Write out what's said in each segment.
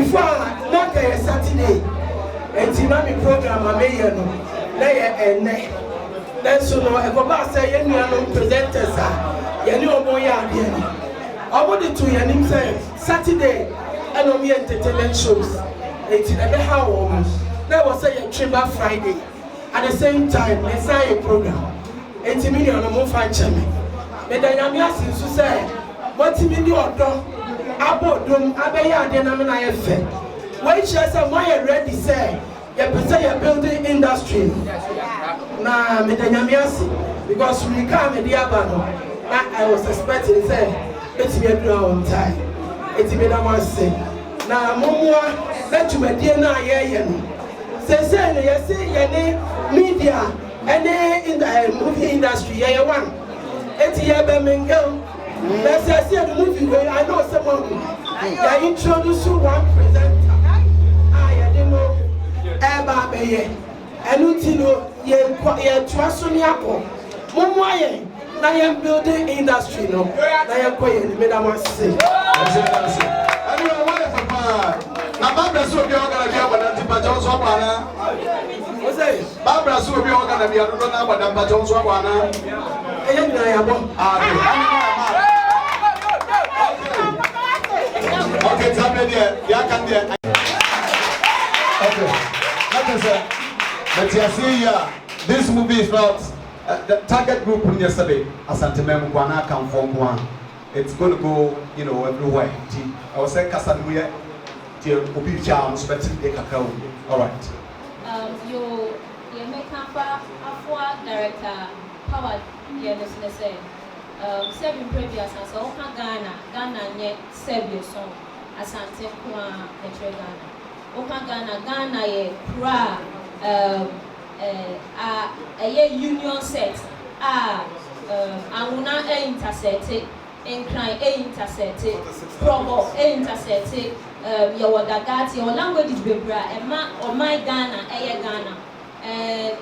before not a Saturday, and Tinami program I made no, then so no, I go back say any presenters are, you know more young. I wanted to hear him say Saturday, and on me entertainment shows. It's in a how there was a Chamber Friday at the same time, let's say a program. 80 million on more fine chemi. But then I'm asking to say, what million or about them, Abaya, then I'm an IFA. When she says, why I ready say, you say a building industry. Nah, Medanyamiasi, because we come in the Abano. I was expecting, say, it's me a ground time. It's me that was say. Now, Momoa, let you a dear na yen. Say, you see, media. And in the movie industry, yeah, one. It's here, Birmingham. Let's say the movie where I know someone. I introduced you one presenter. I didn't know. Eba Beye. And Utino, ye trust on Yako. Momoye. I am building industry, no. I am quiet, Madame say. Now, Barbara so be organized by the Patrons of Wana. Barbara so be organized by the Patrons of Wana. Okay, tell me there. Okay, let us see here. This movie is not the target group from yesterday. Asante Memu Kwana come from one. It's going to go, you know, everywhere. I was saying Casanuya. All right. You make up a director, Howard, say, seven previous and so Ghana, yet Serbia song, Asante Kwa, Ghana. Ghana, ye Kra, a union set, Amuna intercepted, incline intercepted, promo intercepted. Your Dagati or language is Bebra, or my Ghana, Ghana,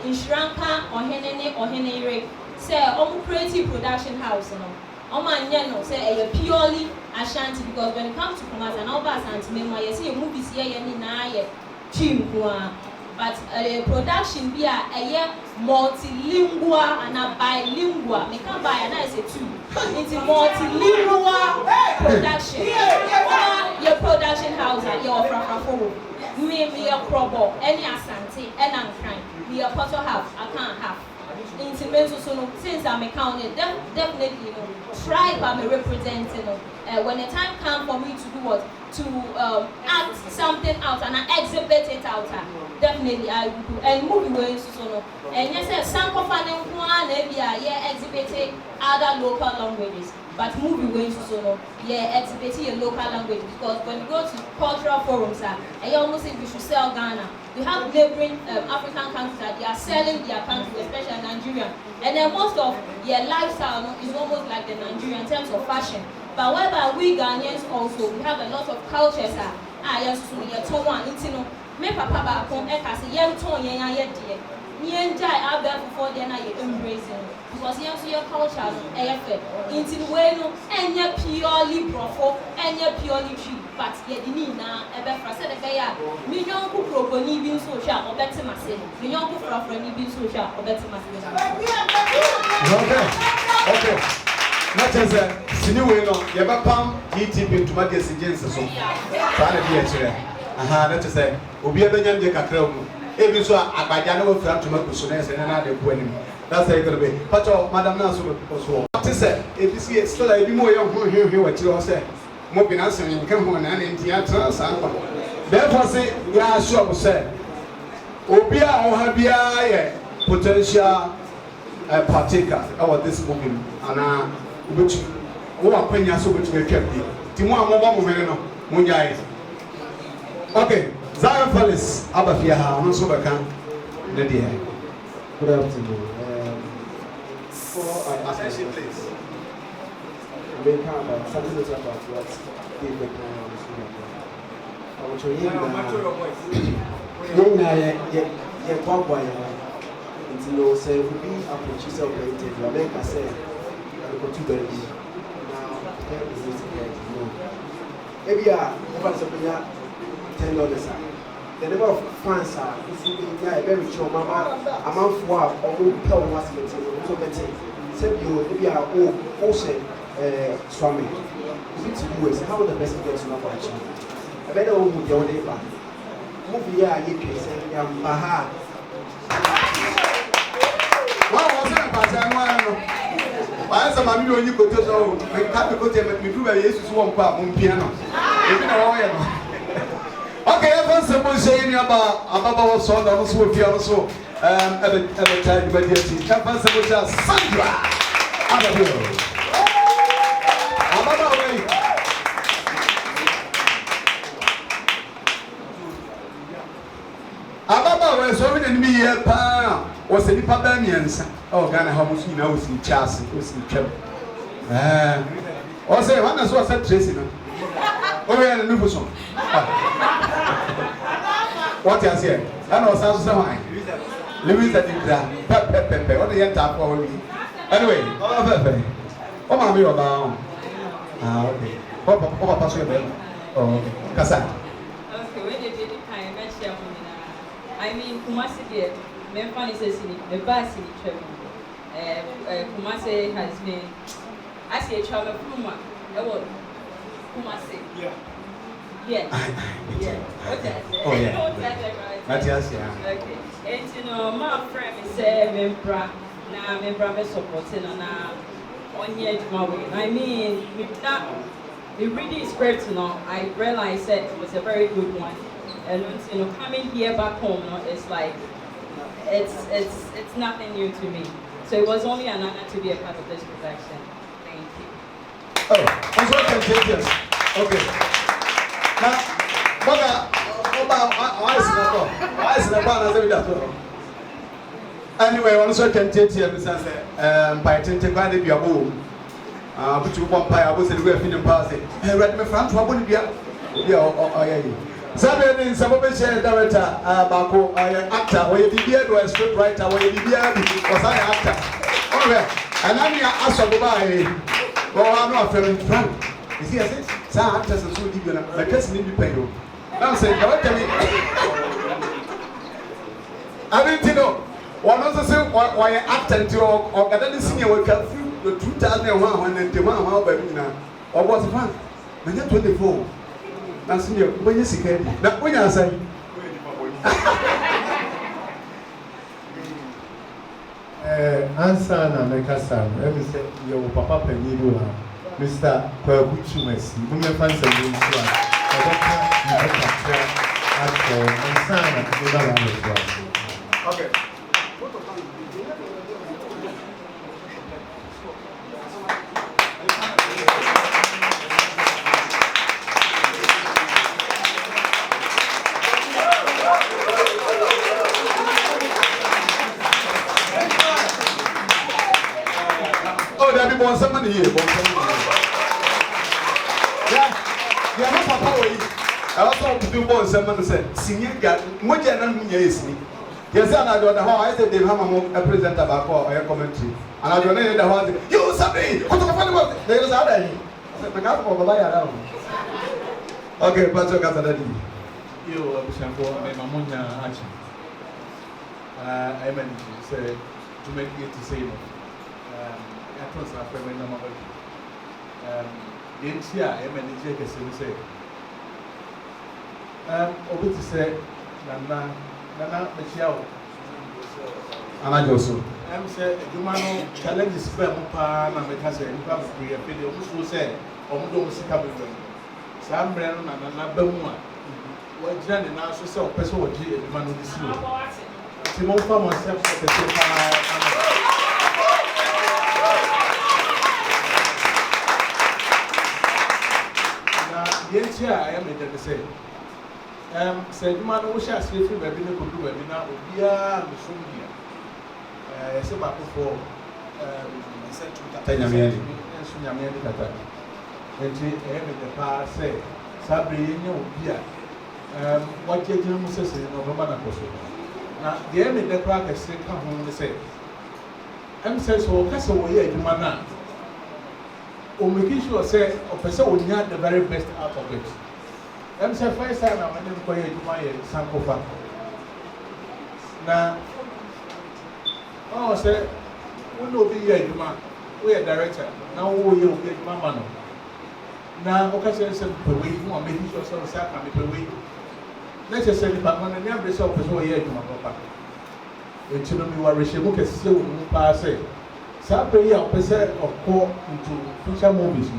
Inshranka or Henene or Henere, say, creative production house, no, my Yano, say, a purely Ashanti, because when it comes to commerce and all that, and you see movies here, and Chimwa. But production be a multilingual and a bilingual. We can't buy and I say two. It's a multilingual production. Your production house at your frafafo. Me a probo, any Asante, and I'm crying. Me a potter half, I can't have. Intimate so since I'm accounting, definitely tribe I'm representing. When the time comes for me to do what? To act something out and I exhibit it out. Definitely I will do. And movie ways so and yes, some of them one exhibiting other local languages. But movie ways so exhibiting a local language because when you go to cultural forums, I almost think we should sell Ghana. We have neighboring African countries that they are selling their country, especially Nigeria. And then most of their lifestyle is almost like the Nigerian in terms of fashion. But whereby we Ghanaians also, we have a lot of cultures. Yes, so we are one. Me papa ba kon e ka se yem ton yen aye de ni enjai abia before then I embracing because yen so your culture no e fe inti we no enye purely profo enye purely tree but ye di ni na e be fra se de be ya mi yonku proponi bi nso hwa obeti mase mi yonku frafra ni bi nso hwa obeti mase. Okay not as a sinewe no ye ba pam GTP to magazine agency so fa na bi a kire let us say, Obia Benyan de Cacro, every so Abadana will front to Macusunes and another winning. That's how it's going to be. But Madame Nasu was what to say. If you see it still, I'll be more young here, what you all say. Mopping us and come on and in theatre. Therefore, say, yeah, sure, say. Obia or Habia, potential partaker of this movie, and which who are paying us over to be kept. Timon Momo Munjai. Okay, Zion Palace, Abafia, I'm also back on the day. Good afternoon. For our attention, please. We can something about what they make now. I will show you until you say, we be a producer of the interview. I make I say, I go to bed now. Maybe I $10. The number of fans are very chill. Mama, a month for or tell what's also better. Said you maybe our ocean swimming. It's US. How the best girls not watching? I better move your neighbor. Movie, yeah, you can say, aha. What was it about? Why is a man doing you go to so? We can't go to me do a yes to one part on piano. Okay, everyone's supposed to say about song that was with you also. Every time, but yes, you can't pass the Sandra. Ababa was so in me here, was a Nipabamians. Oh, Ghana, how much you know is in Chas, was in Trump. Or say, one as was a Tracy. Oh, yeah, the new song. What you say? I know sounds so high. Louisa did that. Pepe, what the end tap for me? Anyway, oh, mammy, about. Ah, okay. What pass your bell? Oh, okay. Kasa. Okay, when you did it, I mentioned I mean, Kumasi did. Memphis is in the bus in the travel. Kumasi has been. I see a travel from one. Kumasi. Yeah. Yes. Yeah. Oh, yeah. Matthias, yeah. Okay. And you know, my friend is a member. Now, member is supporting on your way. I mean, with that, the reading script, you know, I realized that it was a very good one. And you know, coming here back home, you know, it's like it's nothing new to me. So it was only an honor to be a part of this production. Thank you. Oh, I'm so contagious. Okay. Now, anyway, I'm so contagious. By taking part of your home, but you want pie. I was in the way of party. I read my friend to a yeah. Saturday, some of the director, Bako, actor, or you did a script writer, or you did was I actor. All right, and I'm here asked to buy. Well, I'm not feeling frank. You see, I said, some actors are so deep, and I guess need to pay you. Now, say, don't tell me. I didn't know. One also say, why actor to or got any senior work out through the 2001 and the 1 baby now. Or was it fun? When you're 24. Now, senior, when you see it, now when you say, answer na make sound. Let me say, your papa Penny, Mr. Kwakuchu Messi. You may find some news to us. okay. Oh, there be born somebody here. Yeah, no papa way. I also to do born someone said, senior got much and yes. Yes, and I don't know how I said they have a presenter about or a commentary. And I don't know the whole thing. You somebody, what the fuck about it? There is other. I said, the guy for the liar down. Okay, but you got that. You shampoo, my mamma, action. I managed to say, to make it to say, I was after my number. In here, I managed to say, over to say, Nana, Michelle. And I also. I'm saying, you know, challenges for Mpa, and because you have to be a video, who said, or don't see coming. Sam Brennan and Nabama. What Jan and I saw, person would be a man with the sea. Timon found myself at the same time. Yes, I am in the same. Said, man, who shall sleep in baby, could do baby now, be a Musulia. I said, back before I said to Tanyamia and Sunyamia Tata. And she in the past said, Sabri, you dear. What your general says in November. Now, the end of the crack is still come home to say, I'm says, oh, that's a way to man. Or making sure say a person will get the very best out of it. I'm surprised that I'm going to go to my Sankofa. Now, oh, sir, we will be here, we are director. Now we will get Mamma. Now, occasion said, we want to make sure some sack and be away. Let's just say, but when the young result is over here to my papa. It's you know, we were Rishabook as still pass it. Saturday, a percent of call into future movies.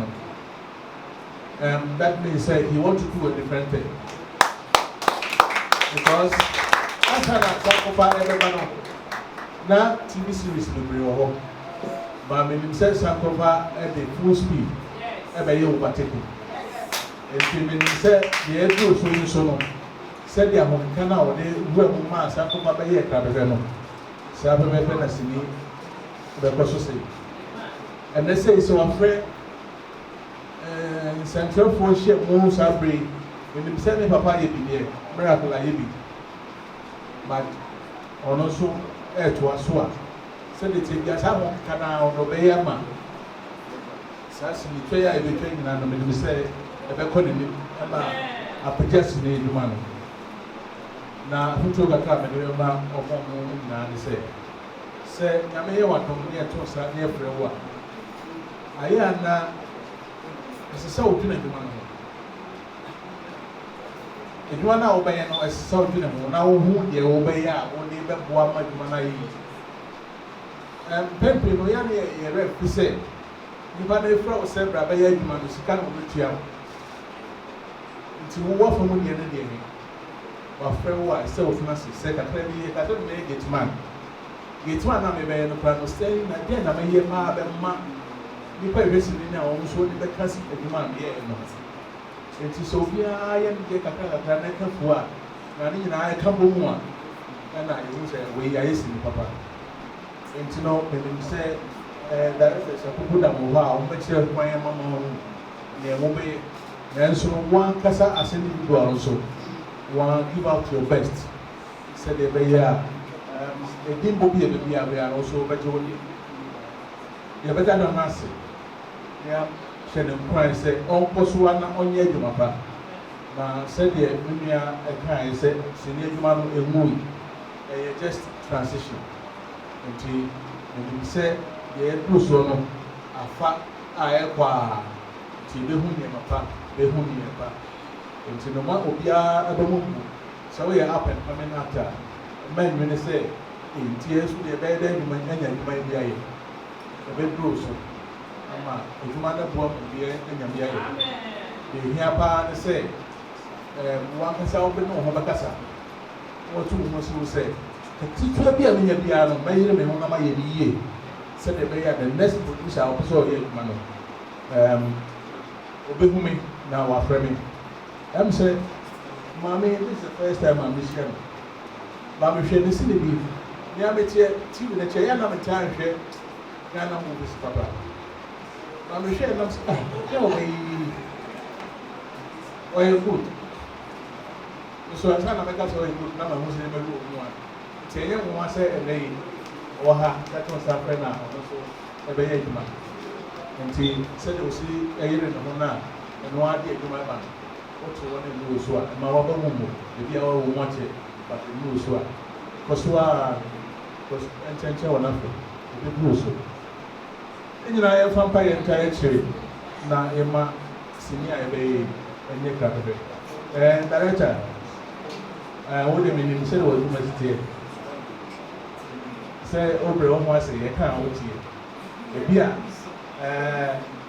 That means he wants to do a different thing. Because I cannot talk about everyone. Now, TV series will be over. But when he says Sankofa at the full speed, every year overtaking. And when he said the air goes so said the American now, they were mass Sankofa by a crab. Sabe Penasini, the Cosso. And they say so afraid. Central Forship moves are brave. When you send me Papa Yibi there, Miracle Yibi. But on also air to Asua. Said it in Gasamo Canal, Obeyama. Sassy, Traya, I became an and say, a beckoning a projection in the man. Now, who took a car and a man of one now, they say, I may want to near to us near for a while. I am now. It's so good. If you are now obeying, it's so good. Now, who you obey, only the one money. And Pepe, no, you have to say, you had a flower said, Rabbi Edman is kind of rich. It's a war from the end of the day. Or friend, why so fancy, said, I don't make it, man. It's one of the man who saying again, I may hear my nipa ebesini na wɔn nso de bɛka si adwuma a yɛ no nti so obiara yɛ no de kakra na ɛkafo a na ne nyinaa ɛka bɔ mu a ɛna ɛhu sɛ wei ayɛ si ne papa nti no menim sɛ directors akoko da mo hɔ a wɔbɛkyerɛ kwan yɛ mama wɔn nea wɔbɛyɛ nanso no wɔn ankasa as individual nso wɔn give out your best sɛdeɛ ɛbɛyɛ a ɛdi mbɔ bi yɛ baabi a bɛyɛ no nso wɔbɛgye wɔn yɛ bɛda no ase ya hyɛ ne nkwan sɛ ɔnkɔ so na ɔnyɛ adwuma pa na sɛdeɛ nnua ɛkae sɛ sɛne adwuma no ɛnwui ɛyɛ just transition nti ɛnim sɛ deɛ ɛduru soɔ no afa a ɛkɔ a nti bɛhu nneɛma pa bɛhu nneɛma pa nti no ma obiara ɛbɛmu bu sɛ woyɛ up and coming actor mma nnwene sɛ nti ɛso deɛ ɛbɛyɛ dɛ adwuma anya adwuma bi ayɛ ɛbɛduru so ama adwuma no boa obiara anya bi ayɛ deɛ hia paa ne sɛ wankasa wobɛne wo ho bɛkasa wɔto wo ho so sɛ titwa bi a menya biara no mɛyere me ho na mayɛ ne yie sɛdeɛ ɛbɛyɛ a the next producer a wɔpɛ sɛ ɔyɛ adwuma no ɔbɛhu me na wafrɛ me ɛm sɛ maame this is the first time I'm mehyia no ba mehwɛ ne si ne bi nea meteɛ tv no kyɛ yɛ na metaa nhwɛ Ghana movies papa ba mehwɛ nam sɛ yɛ ɔyɛ good so ansa na mɛka sɛ ɔyɛ good na mahu sɛ mɛlu wɔ mu a nti ɛnyɛ nwa sɛ ɛnɛ yi ɔwɔ ha kɛtɛ wo sa frɛ no a ɔno so ɛbɛyɛ adwuma nti sɛdeɛ ɔsi ɛyere ne ho no a ɛno ade adwuma ba no wote wɔ ne mu wɔ so a ɛma wabɛhu mu ebi a wɔwɔ mu akyɛ but mu wɔ so a kɔ so a nkyɛnkyɛn wɔ n'afɛ ebi gu wɔ so nyinaa yɛmfa mpa yɛn nka akyire na yɛma sini a yɛbɛyɛ ɛnyɛ krabɛbɛ director wode menim sɛde wɔ adwuma titeɛ sɛ wobrɛ wo ho ase yɛka a wotie ebi a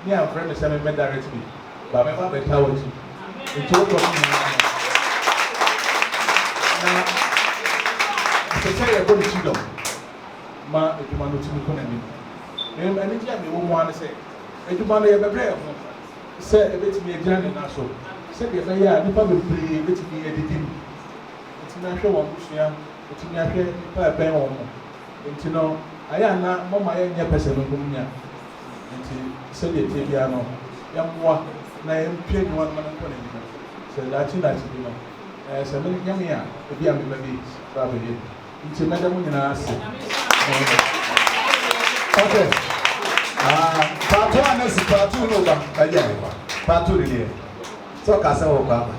ne amfrɛ me sɛ memmɛ direct bi ba mɛma bɛta wɔ akyi nti wokɔ no nyinaa na ɛsɛ sɛ yɛbɔ ne kyi dɔm ma adwuma no tumi kɔ n'anim ɛne gye a mewɔ mu ano sɛ adwuma no yɛbɛbrɛ yɛ ho sɛ ɛbɛtumi agyina ne na so sɛdeɛ ɛbɛyɛ a nnipa bebree bɛtumi adidi mu ɛtumi ahwɛ wɔn busua ɛtumi ahwɛ nnipa ɛbɛn wɔn mo nti no ayɛ ana mɔma yɛnyɛ pɛsɛ no nkom nya nti sɛdeɛ tie biara no yɛmmoa na yɛmpie adwuma no ma no nkɔ n'anim sɛ daakye bi no sɛ menyame a ebi a meba bi fa bɛyɛ nti mɛda mu nyinaa ase okay. Part 1 is part 2 no ba. Aja. Part 2 ni. So ka se wo kwa.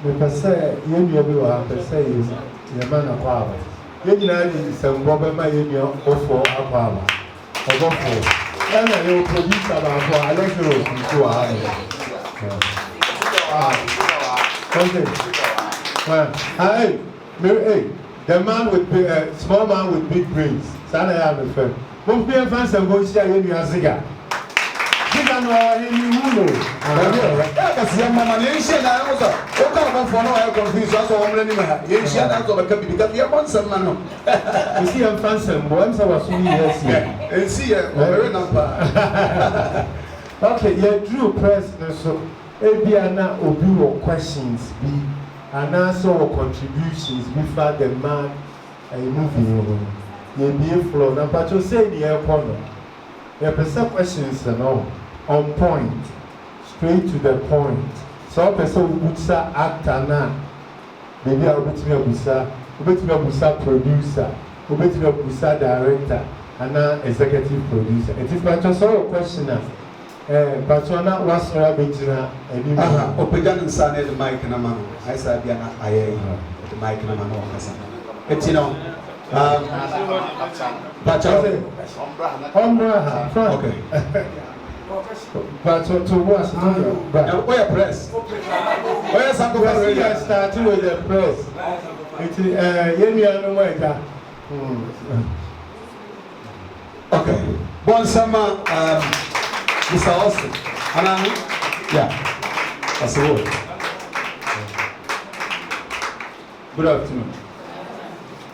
mepɛ sɛ yɛnnua bi wɔ ha pɛ sɛ yɛma no akɔ aba yɛn nyinaa de nsɛmbɔ bɛma yɛnnua ɔfoɔ akɔ aba ɔbɔfoɔ ɛna yɛwɔ producer baako a alɛsɛrɛ osunso wɔ ha the man with small man with big brains saa na yɛ amefɛ momfi yɛmfa nsɛmbɔ nhyia yɛnnua Ziga no no kasi mama ne nhyia na no so o ka ba fo no I confuse so o mre ni ma ye nhyia na so ba ka bi ka ye bon sam no isi am fan sam bo am sa waso ni yes ensi ye o very number okay you drew press na so ebia na obi wo questions bi ana so contributions bi for the man a movie ye bi flow na pa to say the air corner your questions no on point, straight to the point. So person busa actor na, maybe I will be busa producer, busa director, and now executive producer. It is but just a question but so now what's Rabina and Opegan inside the mic and a man. I said, Diana, I the mic and a man. It's but okay. But to was no, where press? Where something was starting with the press. It's no way. Okay. Bon summer, Mr. Austin. Yeah. That's the word. Good afternoon.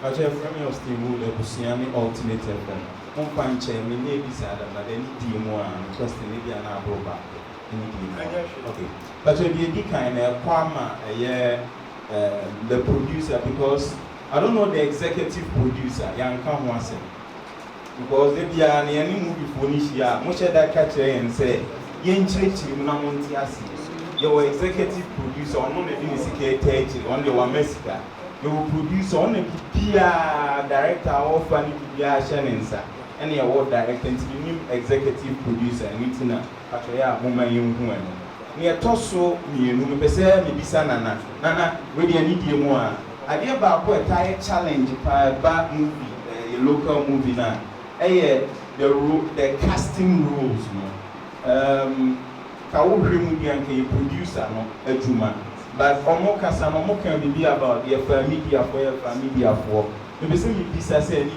I have from your steam the Busiani Ultimate FM. One punch and we may be sad about any demo and question maybe an abroba. Okay. But when you kind of Kwama, the producer, because I don't know the executive producer, Young Kamwase. Because they be any movie for Nishia, much of that catch and say, Yen Church, your executive producer, on the Dinisicate, on the Wamesica. You will produce on a PR director or funny PR Shannon, and your award director and new executive producer, and it's not actually a woman young. Near Tosso, me, maybe Sana, Nana, really need you more. I did about a tire challenge by bad movie, a local movie now. The casting rules, Kawuhrimudian, a producer, a Juma. But Omo Kasa Omo can be about the media for. Maybe some say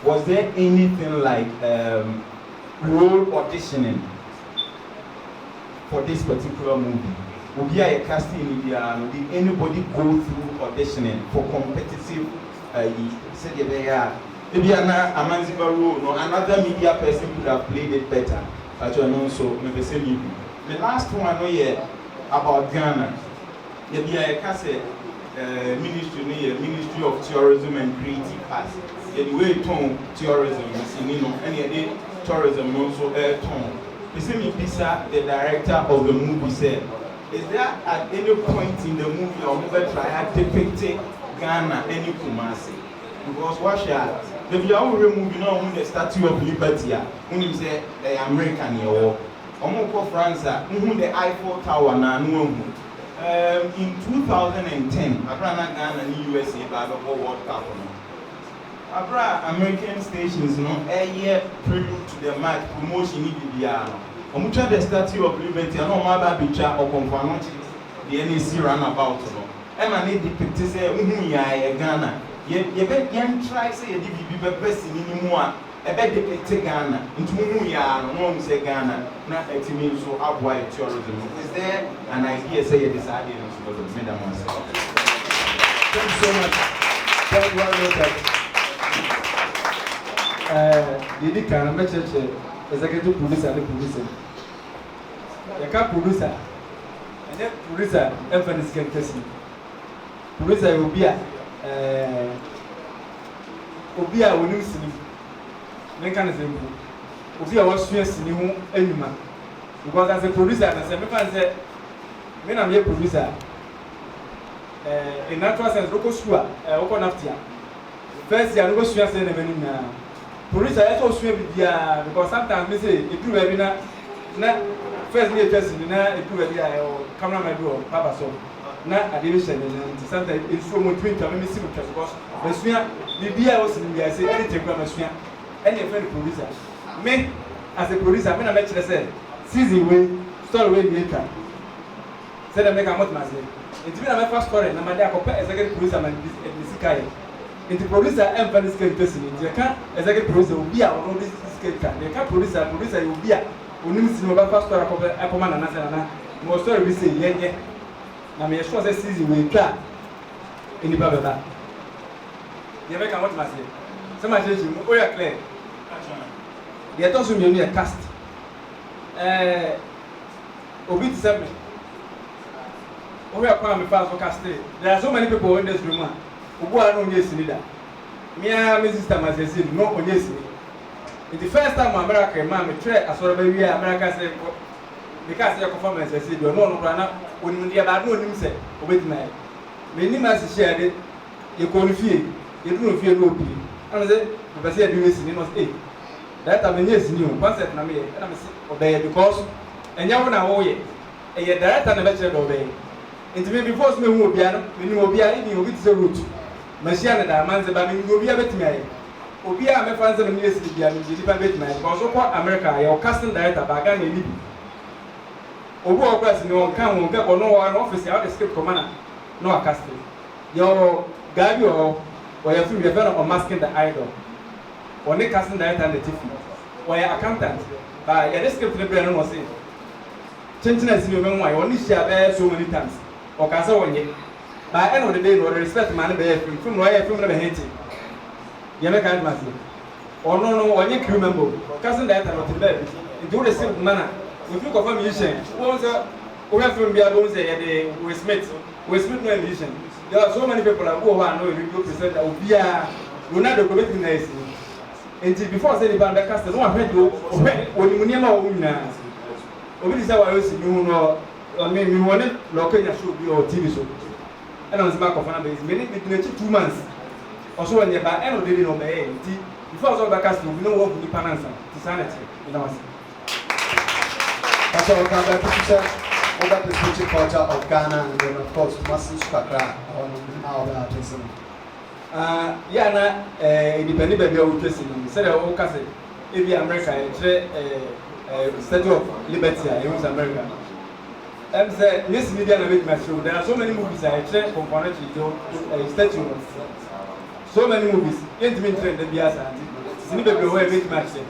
was there anything like role auditioning for this particular movie? Would be a casting media? Did anybody go through auditioning for competitive? Said they are. Maybe another role, no another media person could have played it better. But you know, so maybe say maybe the last one about Ghana. Maybe I can say Ministry of Tourism and Creative Arts. The way tone tourism is in any tourism also air tone. You see me, Pisa, the director of the movie said, is there at any point in the movie or movie try depicting Ghana any Kumasi? Because what the Biauri movie now the Statue of Liberty, when you say the American or Omoko France, the Eiffel Tower na in 2010, Abra Ghana and USA by the World Cup. Abra American stations, a year prelude to the match promotion in the Omucha the Statue of Liberty, and no Maba Bicha or Confanoti, the NEC runabout. Emma need depicted say, Ghana. You bet young try say you did be best in anymore. I bet depict Ghana into no say Ghana, not a team so upward tourism. Is there an idea say you decided to go to Madam? Thank you so much. Thank you very much. The kind of message executive producer and the producer. The car producer and then producer Evan is getting testing. Producer will be Obia will use him. Mechanism. Obia was stressed in you anymore. Because as a producer, as a man said, when I'm a producer, in natural sense, local school, open after. First, you are going to stress in the producer. I also swim because sometimes we say if you have first day just na e do we or cameraman do papa so na addition na sometimes it's so much twin to me see because masua bibia was in the say anything kwa masua any friend producer me as a producer me na me chere say season way story way later say dem make am what must say it be na my first story na my dey akopɛ executive producer man this guy into producer emphasis can person in ka executive producer obi a ono this character dey ka producer obi a onim sinima ba first story akoma na na mo story bi say yenye na me sure say season we twa any baba dey make am what must say some change o ya clear dey to so me no cast obi tsabe o ya kwa me fast cast there are so many people in this room Ubuwa no onye sini da. Me sister ma say no onye sini. The first time America ma me try asoro ba wi America say because your performance say do no na onim dia ba no onim say obetima. Me ni ma si share de e ko no fie. E du no fie no obi. Ana say be say do sini no say that time nye sini o concept na me e na me say obey because enya wo na wo ye. E ye director na be kire do obey. Into me before me hu obi ano me ni obi a ni obi tse root Machine da manze ba mi obi a betimi aye obi a me fanze no yes bia mi di pa betimi aye because ko America your casting director ba ga na ni bi obi o class ni on kan won ke ko no wa office ya the script commander no a casting your gabi o ya film ya fena on masking the idol on the casting director and the TV o ya accountant ba ya the script le bia no mo say chenchina si me nwa ya oni share be so many times o ka say wonye by end of the day no respect man be film no ya film na be hate ya me kan ma say o no onye crew member casting director no be into the same manner if you confirm musician who say o ya film bia don say ya the Will Smith no musician there are so many people who are no radio presenter obia Ronaldo go make nice and before say the band cast no one head o oni munia ma o nyina obi di say wa yo si mi hu no me wone lokenya show bi o TV so and on the back of an base many between 2 months also when you by end of the day no be before so back cast we no work with panansa to sanity you know that's all about the future culture of Ghana and then of course massive Kakra on how that is yeah na independent baby o twesi no say o ka say e bi America e Statue of Liberty in America say yes media na make my show there are so many movies I try component to statue so many movies ain't been trend be as anti sini baby o make my show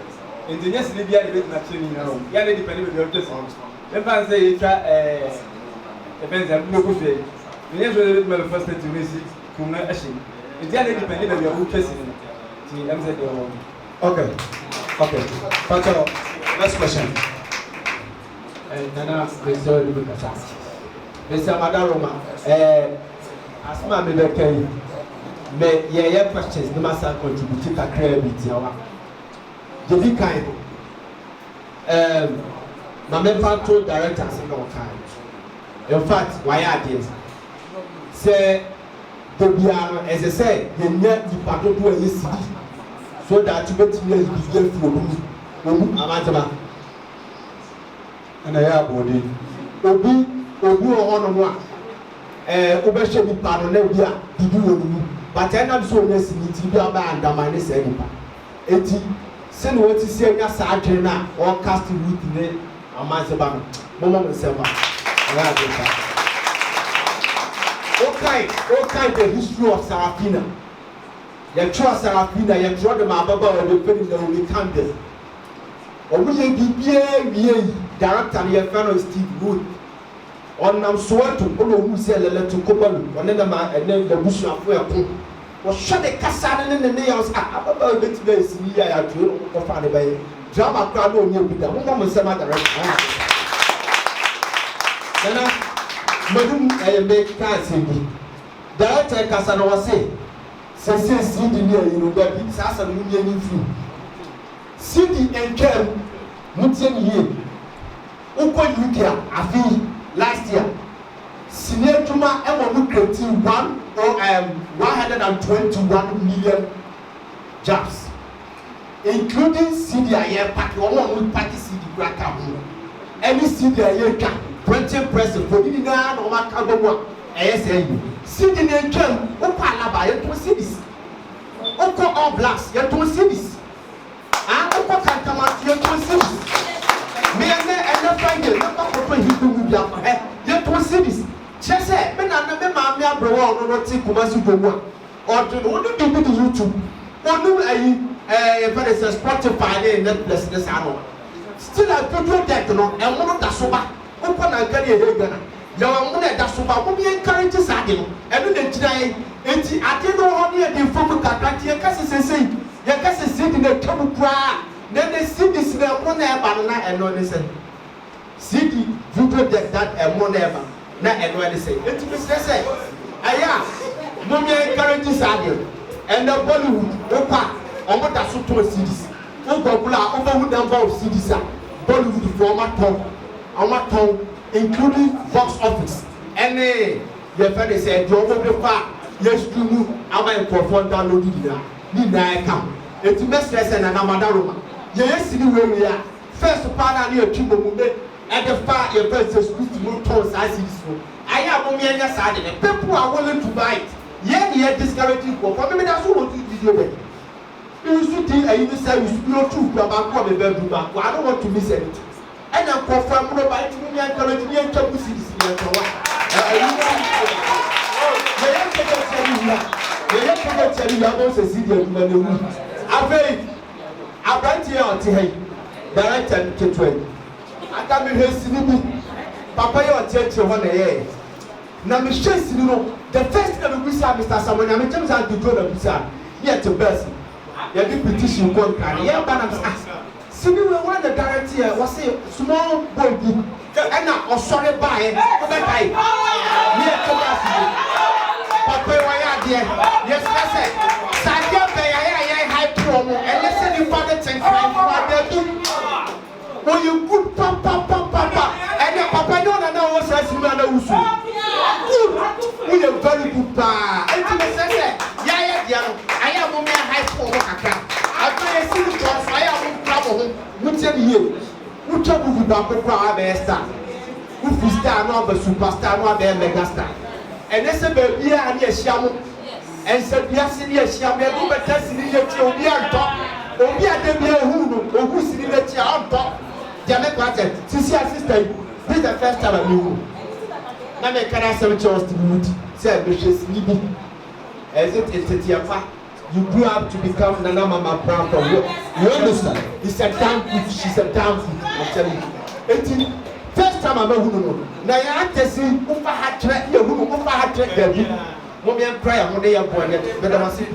and yes media na make my show ni now ya na depend baby o twesi dem fan say try events am no go dey yes we make my first statue ni si kuma ashi and ya na depend baby o twesi ni am say okay Pacho, next question. Nana Mr. Lubikasa. Mr. Madaroma, asma me bekay. Me ye questions no massa contribute to kakra bit yawa. Jebi kind. My member told director say no kind. In fact, why are this? Say the biano as I say, you need to part of the so that you get to be there for Amazama. And I have body. Obi on one. Obeshe bi pa no na obi a bibi wonu. But I am so nesi ni ti bi aba andamane se nipa. Eti se no wati se nya sa adwene na o cast root ne Amazaba no. Momo nsema. Ala adeka. Okay the history of Sarafina. You trust Sarafina, you draw the Mababa or the penny that will be candle. Or we be director, your fellow Steve Wood. On I'm sworn to follow who sell a letter to Kobalu, and then the man and then the bush of where was shut the Cassan and the nails about a bit base in the eye to find a way. Drama crowd on you with the woman some other. Then I make cancer. Director Casanova say. Say CD near you know that it's as a million free. CD and Kem Mutian year. Uko UK afi last year. Senior Tuma Emma creating 121 million jobs, including CD air party or one party CD cracker. any CD a 20 present for you now no ma ka go Aseidu CD na twam o kwa alaba ye to CDs o ko all blacks ye to CDs o ko kankama ye to CDs me na find you no ko to hidu bi akwa ye to CDs chese me na me ma me abrewo no ti Kumasi gomu or to no do bi to YouTube onu ayi for the Spotify and Netflix this ano still a video deck no e mo da so ba o ko na nkari e Ghana ya wa mo na da so ba mo bi encourage sade no e no na girai enti ade no ho ne de fom kakati e kase sesei ye kase sidi na tabu kwa na sidi si na mo na e ba na e no ne se sidi video deck that e mo na e ba na e no ne se enti bi se aya mo bi encourage sade and the Bollywood opa omo da so to CDs o gbogula o ba hu number of CDs Bollywood for omo ton including box office any your friend say do omo be fa yes stream aba microphone download ni na come eti message na na madaroma ye sidi we ya first part na e twibo mu be e de fa your first script mu ton sa CDs so aya mo me anya sa de people are willing to buy it ye discouraging for me that so want to video be you should think I even say you should not too baba come be bedroom back I don't want to miss anything and I'm confirm no buy to me encourage me and to see this here so tell you about the city of Manu Ave Abranti out here director to train I can be here papa your church one here na me shesi no the first time we saw Mr. Samuel na me James and the job we saw here to best ya the petition go can ya ba na simi we want the guarantee was say small boy bi and na osore ba e o be kai here to best papa wa ya there yes say sadia be ya high pro mo and listen the father think crime for there do when you good papa and the papa no na was say simi na usu we are very good pa enti me say ya dia no aya mo me high school mo kakra after see the class aya mo trouble ho mo tie the year wo trouble bi ba ko kwa be star wo star no be superstar no be mega star and say baby a na ehia mo and say bia se na ehia me go beta si ni ye tie obi anto obi ade bia hu no ohu si ni le tie anto dia me kwate sisi assistant this is the first time I meet you na me kana some chance to meet say be shesnibi as it is Tetiafa you grew up to become Nana Mama Brown from you understand it's a damn good she's a damn good I'm telling you 18 first time I met you na ya tesi ufa ha tre ya hu ufa ha tre gabi mo me prayer mo dey boy net be da masi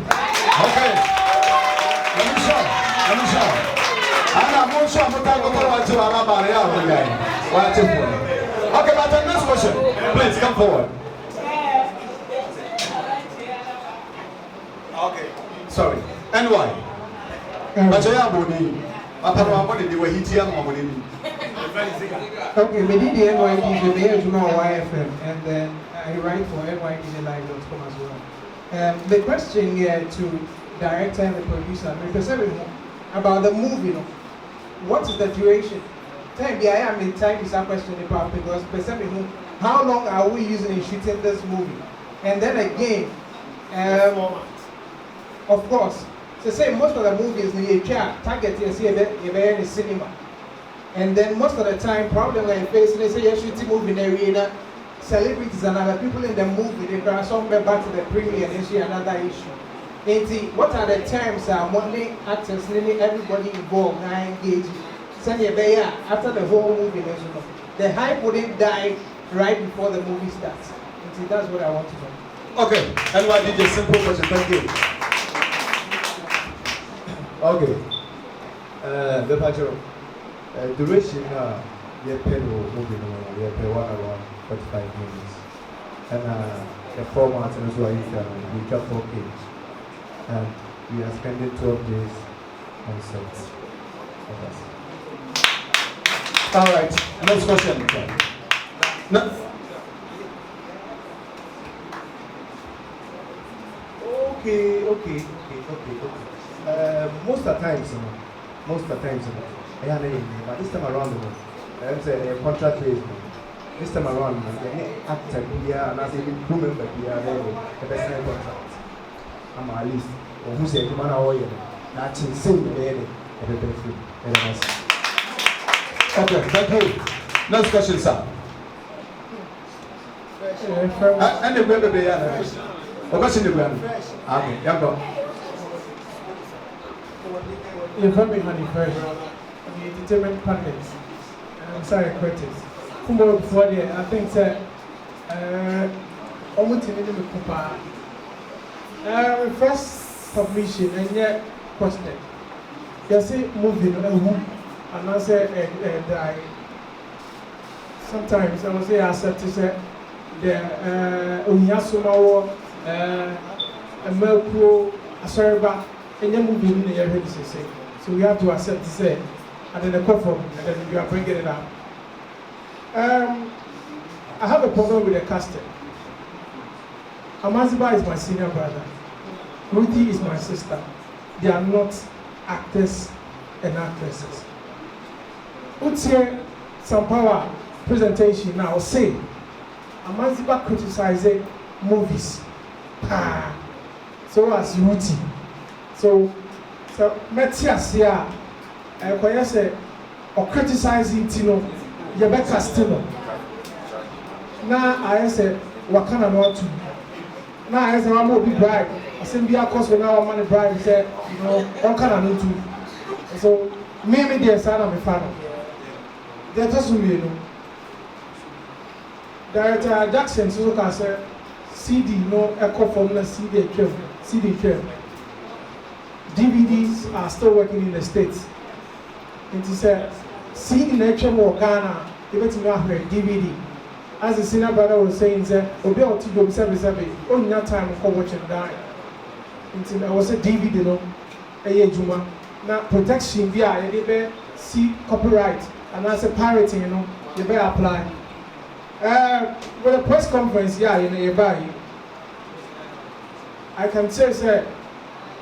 Okay. Let me show. Ana mo show mo ta go wa ti wa ba re ya mo guy. Wa ti for. Okay, but the next question. Please come forward. Okay. Sorry. And why? Ajaya boni. Aparo amode de wa hiti am amode ni. Okay, we did the NYD, the mayor to know YFM, and then I write for NYDLive.com as well. The question here to director and the producer, about the movie, what is the duration? Time I am in time is a question about because how long are we using in shooting this movie? And then again, of course, to say most of the movies you target you see in the cinema. And then most of the time, problem like facing, they say you're shooting movie in the arena, celebrities and other people in the movie, they can somewhere back to the premiere and see another issue. And what are the terms money actors, everybody involved, I engage. Send you there after the whole movie, the hype wouldn't die right before the movie starts. And that's what I want to know. Okay, and why did you simple question? Thank you. Okay. The Pajero. Duration we pay movie we pay 1 hour 45 minutes. And the format and as well we got 4 page. And we are spending 12 days on set. All right, next question. No. Okay. Most of the times, but this time around, I'm saying a contract based. This time around, any actor here and as a crew member here, the best contract. I'm at least, or who said, man, I owe you. That's insane, the Okay, thank you. Next question, sir. And the weather be here. Question the weather. Okay, yeah, go. You're coming honey fresh. The entertainment partners. I'm sorry, critics. Kumbo before there, I think that almost in the Kupa. First submission and yet question. You see, moving and I say die. Sometimes I will say accept to say the Unyasumawo, a Melco, a Serba, and then moving in the area. So we have to accept to say, and then the conform, and then you are bringing it up. I have a problem with the casting. Amaziba is my senior brother. Ruthie is my sister. They are not actors and actresses. What's here? Some power presentation now say Amaziba criticizing movies. So as Ruthie. So Metias here, I say or criticizing Tino, Yabeka Stino. Now I say what can I not to? Now I say I'm be bribe. I say be a cost when our money bribe. Say you know what can I not to? So maybe the son of a father. That doesn't mean you know. Director Jackson so can say CD no echo formula CD trim. DVDs are still working in the States. It is a CD nature more Ghana, even to know DVD. As the senior brother was saying, Obi Oti do 77, only that time for watching die. I was a DVD no, a Juma. Now protection via you see copyright and as a pirating, you know, you better apply. With a press conference, yeah, you buy. I can say,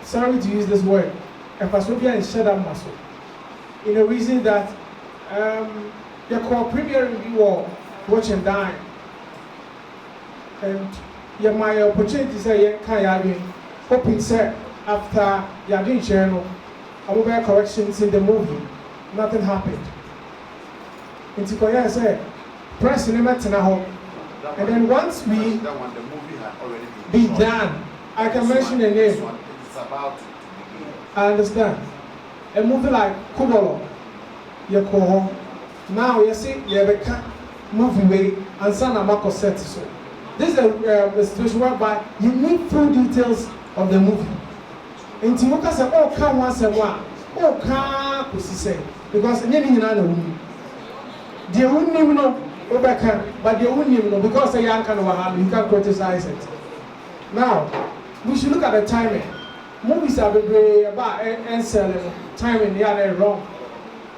sorry to use this word, a Pasopia and shut up muscle. In a reason that your core premier review or watch and dine. And you have my opportunity to say, hoping, sir, after you are doing channel, I will make corrections in the movie. Nothing happened. In Tikoya said, press in the home. And then once we be done, I can mention a name. I understand. A movie like Kubolo, you call home. Now you see, you have a movie way and Sana Marco set so. This is a situation whereby you need full details of the movie. And Timoka said, oh, come once and one. Oh, can't say because anything in another room. They wouldn't even know, but they wouldn't even know because they can't you can't criticize it. Now, we should look at the timing. Movies are very about and selling timing, they are wrong.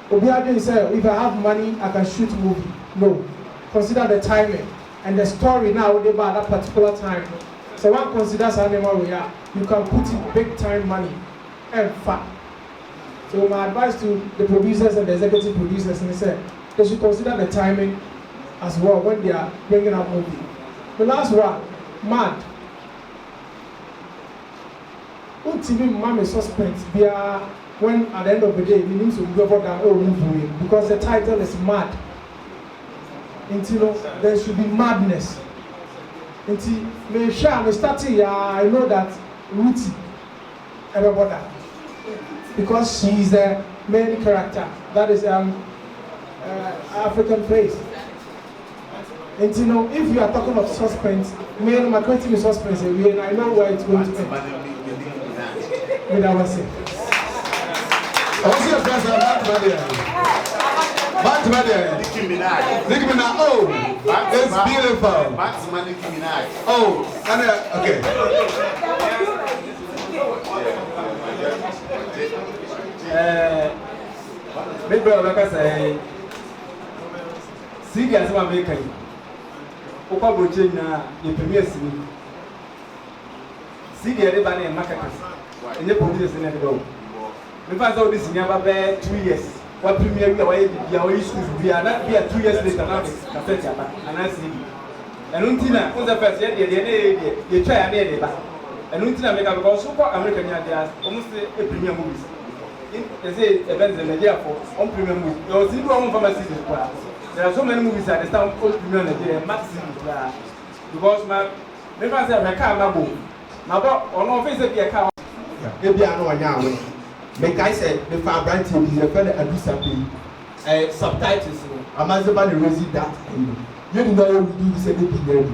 Obiade said, if I have money, I can shoot movie. No. Consider the timing and the story now about that particular time. So one considers animal we are, you can put in big time money and fat. So my advice to the producers and the executive producers and they said they should consider the timing as well when they are bringing out movie. The last one, Mad. TV mommy suspense when at the end of the day we need to go about that whole movie because the title is Mad. Until there should be madness. Until me share me starting I know that Ruthie everybody because she is the main character. That is African face. Until if you are talking of suspense, me and my creating suspense and I know where it's going to end. With our say. What's your president, Multimedia? Nicki Minaj. Oh, it's beautiful. Oh, and okay. Big brother, like I say, see, as I'm making. Opa Boche na the premier city. See, everybody in market. And the producers in the door. We find out this in about 2 years. what premiere we are schools we are not here 2 years later now cassette and I see and untina on the first year they try and they back and untina make because so for American they are almost a premiere movies they say events in Nigeria for on premiere movie there was even one pharmacy there are so many movies that they start all premiere Nigeria max because my never say I can't my boy on no face be a car ebi ano anya awe make I say the far branch is the friend Adusa pay subtitles amazeba the resi that you know we do say the big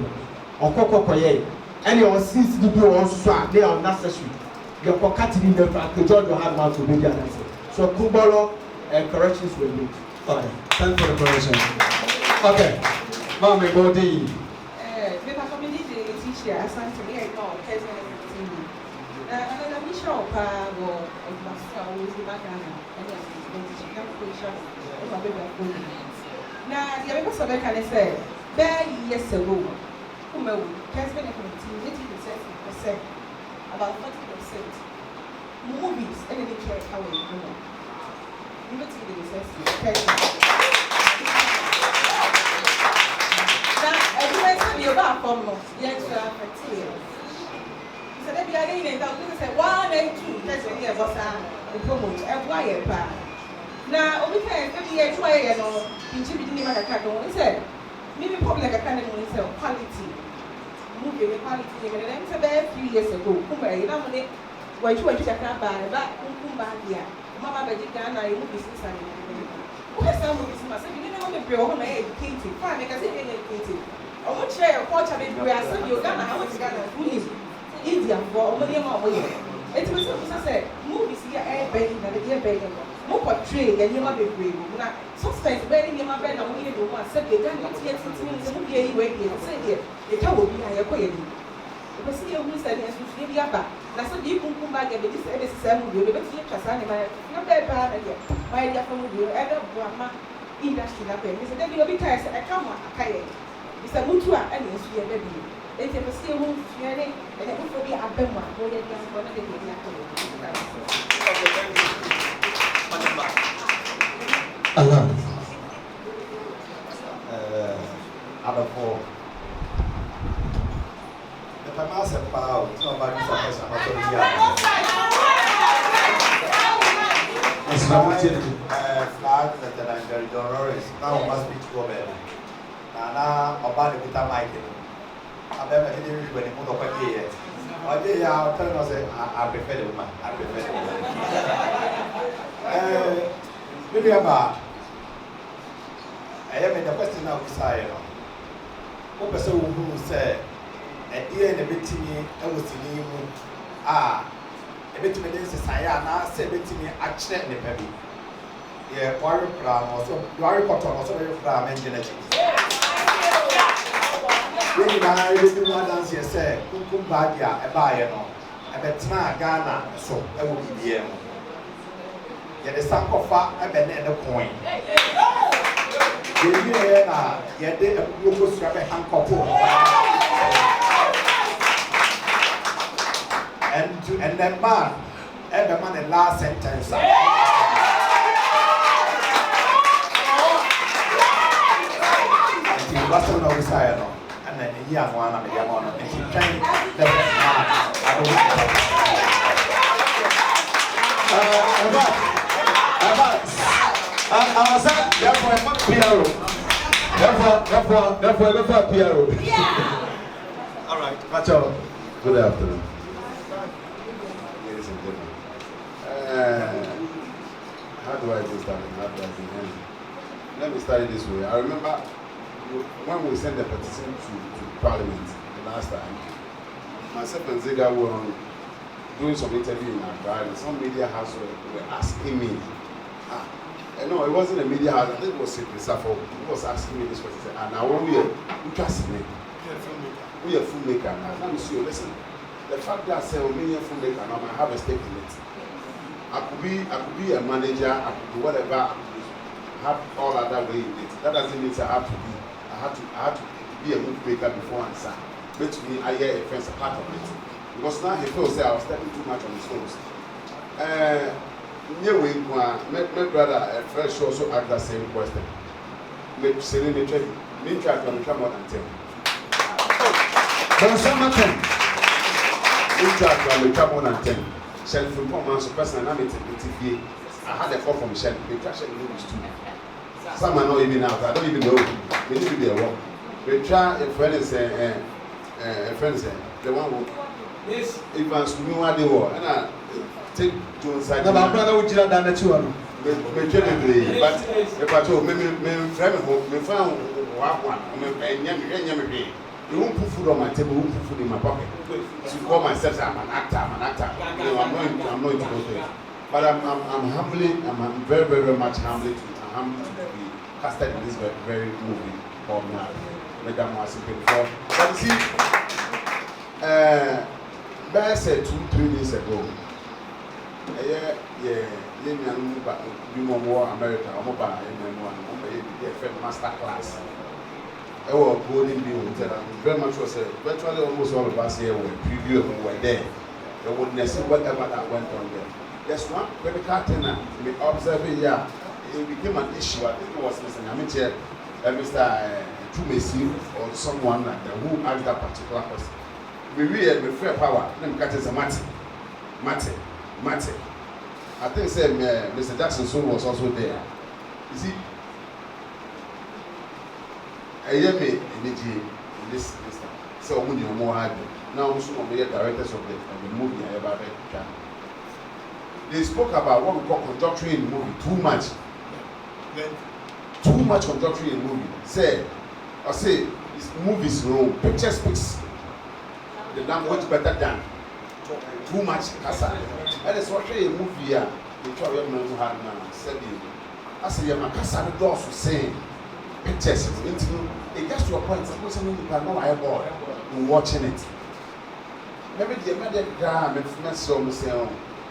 okokokoye any on seats the do on so they are necessary your pocket in the fact to George have man to be the answer so Kubolo corrections will be okay thank for the correction okay mama body because we need the teacher asante me I know another mission of power of master always the magana and the position of a baby. Now, the other person can say, there years ago, whom has been a community, about 40% movies and any care how we go. You don't see the necessity. Now, everywhere time you're back from yes, so they be again and say 1 and 2 that's when you was the promote and why now we can maybe try and in chibi ni maka don say maybe public kind of say quality movie quality and then say a few years ago kuma ina mo ne wa chu chaka ba kumba dia mama be Ghana you movie since and who has some movies ma say you know me pre o na educated fine make say educated o mo share culture be we are say you Ghana how much Ghana who India for only more way. It was say movies here begging and they begging. More portray and you might be brave. Suspense begging you might be now we do one said they can't get something movie anyway. Say here, the cow will be higher quality. It was here who said yes, we need back. That's what you can come back and this is the movie, but you just not that bad again. My dear from you, ever Brahma industry up there. He said, then you'll be tired. I come on, I it's a mutua and it's your baby. They can see who's sharing and it will be a bema, more than one of the Allah. Other four. The Pamas and Pow, it's not about this. Flags that are very dolorous. Now must be two of them. Nana, about the Michael. I never did it when you put up a year. I did, I'll tell you, I prefer the woman. I prefer the woman. Maybe about I am in the question now, Messiah. What person who said, a year and a bit to me, I was in you. A bit to me, this is I said it to me, actually, in the baby. Yeah, warrior plan also, warrior cotton also very from and genetics. When I used to dance here, say, Kumbadia, a buyer, a better Ghana, so I will be here. Yet the sank of fat, a bed and a coin. Yet they will strap a handcuff. And that man, every man, the last sentence. What's on the side? And then the young one of the young one, and she trained the best man. I said, therefore, I'm not PRO. Therefore, I'm not PRO. Yeah. All right, Macho. Good afternoon. Ladies and gentlemen. How do I do starting? How do I begin? Let me start it this way. I remember when we sent the petition to Parliament the last time, myself and Zega were doing some interview in Accra, and some media house were asking me, no, it wasn't a media house, I think it was Sidney Safo, he was asking me this question, and I want you to ask me, we are a filmmaker, and I want you, listen, the fact that I say I'm a filmmaker, and I have a stake in it. I could be a manager, I could do whatever, I could have all other way in it. That doesn't mean I have to be a movie maker before I sign. But to me, I hear a friend's a part of it. Because now he feels that I was stepping too much on his toes. we my brother at first also asked the same question. Me say me try me try to come more than 10. But some of them me try to come more than 10. Shall from performance personality TV. I had a call from Michelle. They try to do this too. Some are not even out. I don't even know. We need to be a walk. We try a friend is the one who yes Evans knew what they were and I take to inside. No, my brother would tell that you are. But if I told me friend me found one you won't put food on my table, won't put food in my pocket. To call myself I'm an actor. No, I'm not into those things. But I'm very, very much humbled to be casted in this very movie called Mad. Madam was before. But you see, Bear said 2-3 days ago, America, master class. Our golden view, very much was virtually almost all of us here were preview when we were there. They wouldn't see whatever that went on there. There's one critical thing we observing here. It became an issue. I think it was Mr. Namiche, Mr. Tumesi, or someone like that who asked that particular question. We read with fair power. Them catches a Mate. I think say Mr. Jackson Soul was also there. You see, I hear me in this so when you more hard. Now some of the directors of the movie I ever read. They spoke about what we call conjuncture in the movie too much. Too much conjuncture in the movie. Say movies no picture speaks the language better than too much kasa. And it's what a movie they try to have now. Said I say my kasa the doors to say pictures into it gets to a point suppose you can know I boy watching it. Maybe the guy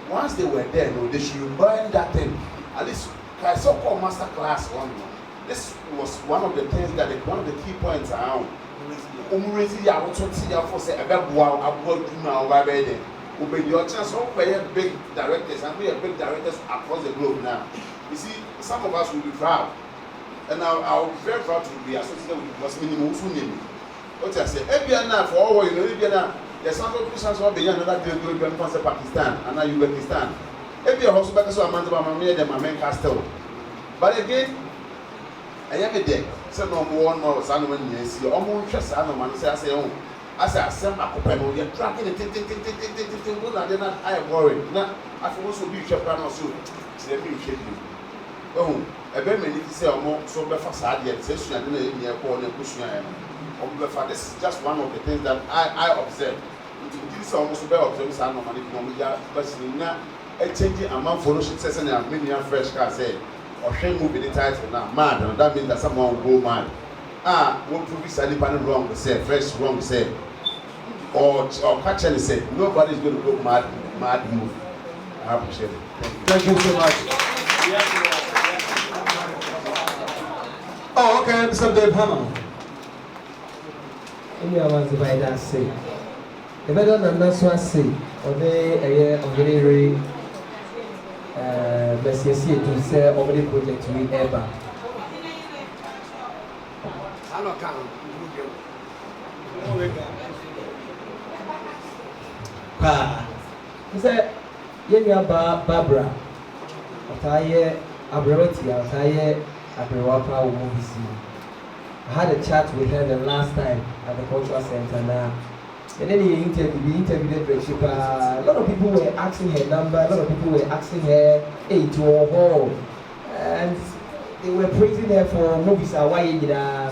once they were there, no, they should burn that thing. At least, I so-called master class one. This was one of the things that one of the key points around. I want to see how for say a your chance of big directors and we are big directors across the globe now. You see, some of us will be proud, and I'll be very proud to be associated with what's minimum soon. What I say, Ebiana for all you know, Ebiana. There's some Christians who are being another deal going to Pakistan and now Uzbekistan. If you're also back to a man, my main castle. But again, I am a deck. So no more, no, son, when you see almost just son of man, say, I say, as I send my coupon, you're tracking it, and then I am worried. Now, I also be Japan or so. Let me shake you. Oh, I bet me need to say, so before Sadia, session, and then you call and push your hand. This is just one of the things that I observe. This is almost about observing some money from the but now a changing amount for no success and a million fresh cars say or shame moving the title now mad, and that means that someone will go mad. Won't prove it's anything wrong to say, fresh wrong to say, or catch and say nobody's going to go mad move. I appreciate it. Thank you so much. Oh, okay, Mr. Dave Hammer. Any of us by that say. The better than that's what say. Or they of the very Messi to say over the project we ever. Hello, Kang. He said, Yenya Barbara. Ataye Abrewati, Ataye Abrewapa movies. I had a chat with her the last time at the cultural center now. And then we interviewed her. A lot of people were asking her number, a lot of people were asking her, hey, to her home. And they were praising her for movies. Why you know?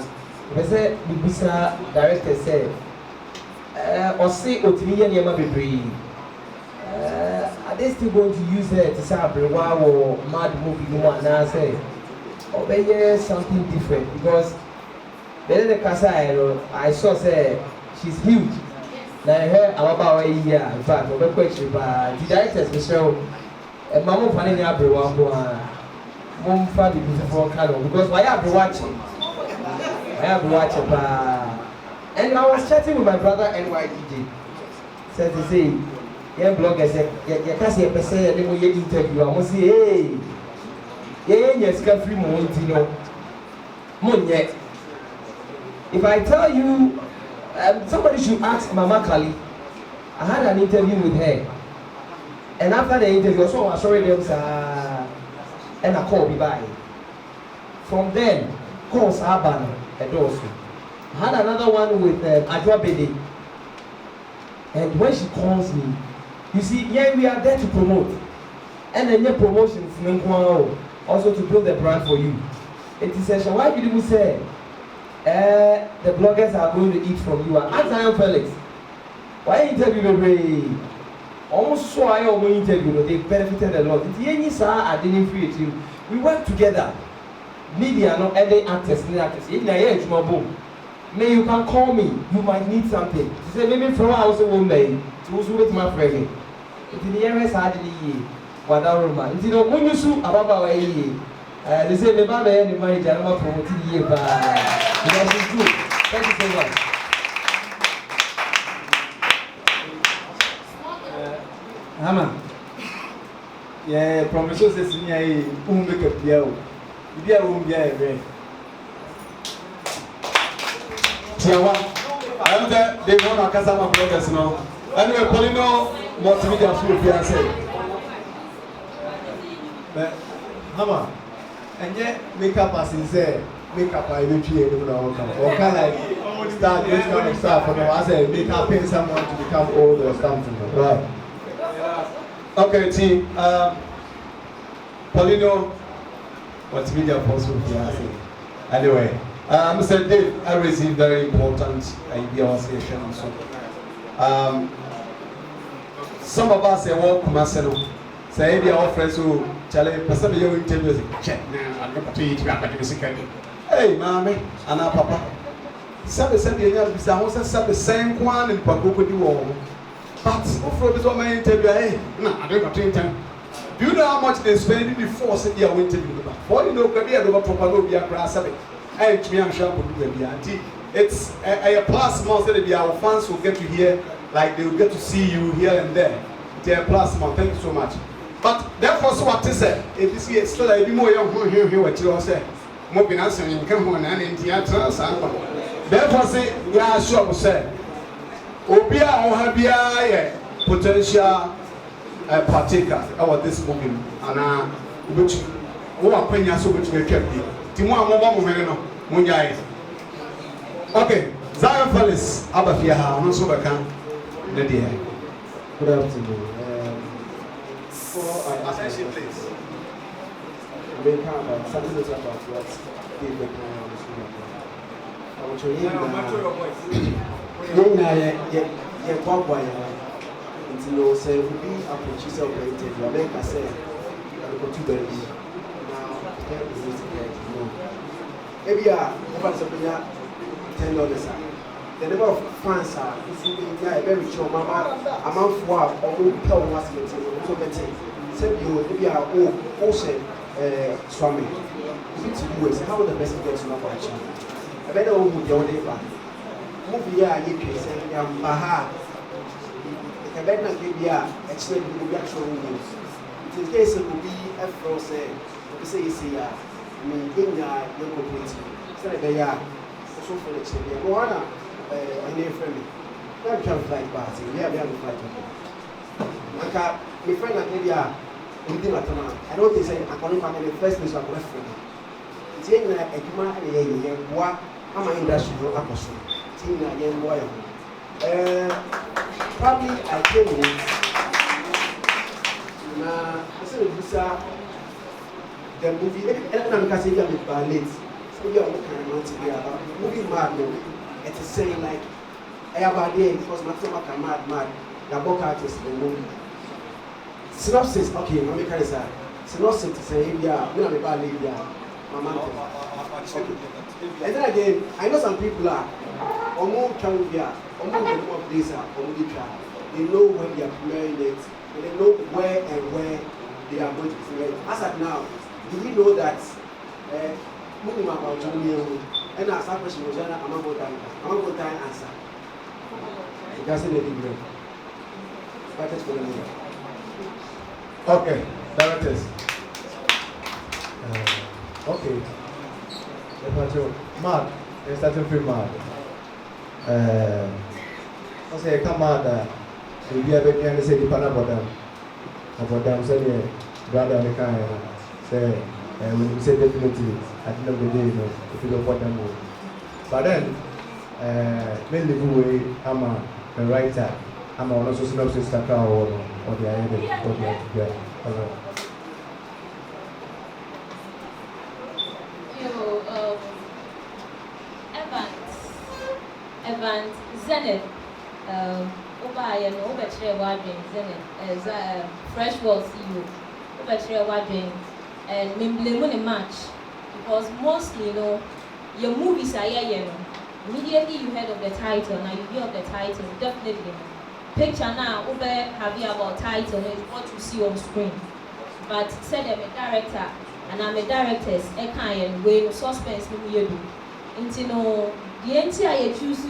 They said, the director said, or say, are they still going to use her to say, wow, or mad movie? No one now say, or maybe something different because. Then the Kasai, I saw say she's huge. Now her about a year. In fact, the question, the directors will show a mama fanning everyone. Mom found the beautiful color because I have been watching. And I was chatting with my brother NYDJ. Said to say, Young bloggers, you can't say a say they will interview. I must say, hey, yes, can free more, Monye. If I tell you, somebody should ask Mama Kali. I had an interview with her, and after the interview, so I saw them, and I called me by. From then, calls Aban and also. I had another one with Adwa Bede, and when she calls me, you see, yeah, we are there to promote, and then your promotions, also to build the brand for you. It is essential. Why did you say the bloggers are going to eat from you? Ask Zion Felix. Why interview me? Almost so I almost interview. They benefited a lot. I didn't free it. We work together. Media, not any actors, May you can call me. You might need something. She said maybe from house will make. To also with my friend. It in the areas hardly ye. Wadaruma. You know when you sue about ye. They say the Baba and the money Janama promoting ye by. That is true. Thank you so much. Hama. Yeah, promises is in a make a piano. You won't be a way. Tiawa, I am there. They want to Kasama bloggers now. Anyway, Poleeno Multimedia through PSA. But Hama, and yet makeup as in say makeup I will create or can like start this kind of stuff for I say makeup paying someone to become old or something. Right. Okay, team. Poleeno Multimedia post through PSA. Anyway. Mr. Dave, I received very important idea session. So, some of us say, "Well, Kumaseno, say they are friends who challenge person you interview. Check now, I'm not to eat. Hey, mommy, and our papa. Some say they are busy. I was the same one in Pagogo di war. But for this one, my interview, hey, no, I don't got to interview. Do you know how much they spend before say they are interview? For you know, maybe I don't proper be a grass habit. It's a plus month that our fans will get to hear, like they will get to see you here and there. It's a plus month. Thank you so much. But therefore, so what is it? If you see it still a bit more young here, what you say, more finance and come on and in theatre. Therefore, say, yeah, sure, we say, Obia or Habia, potential partaker of this movie, and which who are paying us so much to get Timo, okay, Zion Felix, Abafia, I'm also back. Good afternoon. For attention, please. We can about something about what they make on the school. I want to hear say we be approaches of the interview. I make I say I go to the maybe over $10. The number of fans are very sure. A month for almost tell what's also better. Said you maybe ocean swimming. To US, how the best gets to know about you. I better move your day back. Movie here, you can say, aha. The better give you explain the actual news. In case it will be a frozen, we say, me in your community. Say they are so for the children. Moana, I never friend me. I'm trying to flight party. We have a flight. Maka, my friend at India, within Atama. I don't think I'm going to find the first place I'm going to find. It's in a Ekuma and a year. What am I industrial apostle? Tina, young boy. Probably I came in. Now, I said, the movie, and I'm going to say I'm late. So you're not to be about movie mad. It is saying like, everybody, because my stomach are mad. The book artist in the movie. Synopsis, okay, I'm making a synopsis to say, yeah, we're not about Libya. Okay. And then again, I know some people are, almost Canvia, almost the more place are, they know when they are premiering it, and they know where they are going to premiere it. As of now, do we know that moving about Johnny and as a question was I'm not going to answer. It doesn't let you Market for the movie. Okay, directors. Okay. Mad. They're starting free mad. I say come out we be a baby and say the pana bottom. About them say the brother and the kind say when you say definitely at the end of the day, you know, if you don't want them more. But then mainly way I'm a writer. I'm also synopsis kaka or the end or the end. Evans Zenith Obaye no Obetire Wadwin Zenith as Fresh World CEO Obetire Wadwin and Mimblemu match because mostly you know your movies are here immediately you heard of the title now you hear of the title definitely picture now over having about title is what you see on screen but said I'm a director and I'm a director's a kind way suspense me do into no the entire choose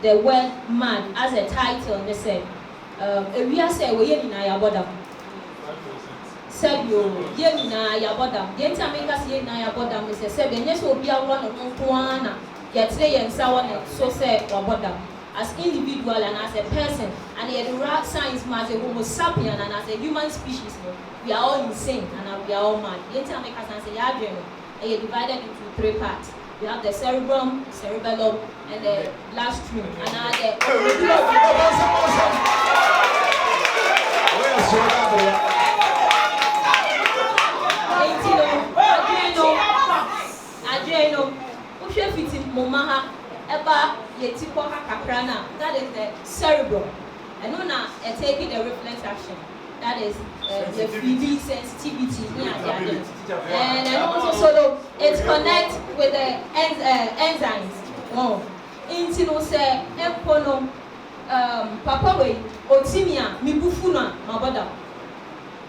the word man as a title they say we are say we in our border said you in our border the entire make us in our border we say seven yes will be a one of one yet say and so on so say or border as individual and as a person and the right science as a homo sapien and as a human species we are all insane and we are all mad the entire make us say yeah divided into 3 parts. We have the cerebrum, cerebellum, and the last stream. And now the that is the cerebrum. And now taking the reflex action. That is the 3D sensitivity. And also so it connects with the enzymes. Oh, into say empono papa way otimia mibufuna maboda